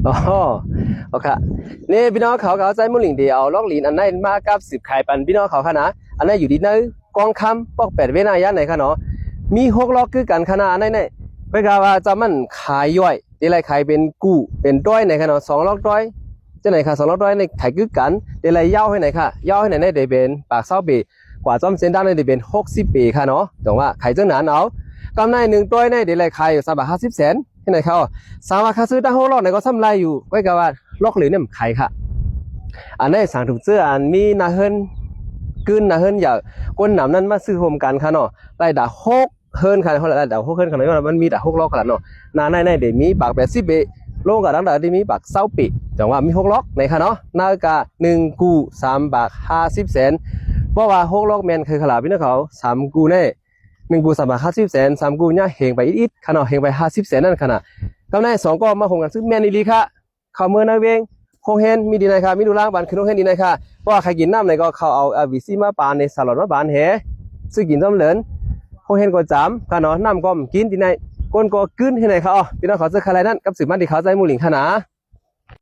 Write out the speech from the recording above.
อ๋อโอเคนี่พี่น้องเขาใจมุ่งหลิงเดียวล็อกหลินอันนั้นมากับ10 ขายปันพี่น้องเขาค่ะนะอันนั้นอยู่ที่ไหนกองคำปอก8 เวนายะไหนคะเนาะมี6 ล็อกคือกันขนาดไหนไปกาว่าจะมันขายย่อยที่ไรขายเป็นกู้เป็นต้อยไหนคะเนาะ2 ล็อกต้อยจะไหนค่ะ2 ล็อกต้อยในขายคือกันที่ไรย่าให้ไหนค่ะย่าให้ไหนได้เป็นปากเศร้าปีกว่าจอมเส้นด้านได้เป็น60 ปีค่ะเนาะแต่ว่าขายเจ้าหนานเอากำไร1 ต้อยในที่ไรขายอยู่350 แสนที่ไหนเขาสามารถค่าซื้อได้6 ล็อกในก็ซ้ำไรอยู่ไว้กับว่าล็อกหรือเนี่ยขายค่ะอันนี้สั่งถูกเสื้ออันมีนาเฮิรนกึนนาเฮิรนอยากก้นหนำนั้นมาซื้อโฮมกันค่ะเนาะได้ด่า6 เฮิรนค่ะเขาได้ด่า6 เฮิรนขนาดนั้นมันมีด่า6 ล็อกขนาดเนาะนาในเดี๋ยวมีปาก80 เบลงกับดังได้มีปาก20 ปีจังว่ามี6 ล็อกในค่ะเนาะนากา1 กู้3 บาท50 แสนเพราะว่า6 ล็อกแมนคือขนาดพี่น้องเขา3 กู้แน่1 กู้3 บาท50 แสน3 กู้เนี่ยเฮงไปอีกขนาดเฮงไป50 แสนนั่นขนาดกำไร2 ก็มาโฮมกันซึ่งแมนอีลีค่ะเข้าเมื่อนาเวงโคเฮนมีดีนะครับมีดูล่างบานคือโคเฮนดีนะครับเพราะว่าใครกินน้ำในก็เขาเอาวิซีมาปานในสลัดมาบานเหซื้อกินต้มเหลินโคเฮนก็จำกันเนาะน้ำก็กินดีในก้นก็กึ้นให้ไหนเขาพี่น้องขอซื้อใครนั่นกับสืบมันที่เขาใจมูหลิงขนาด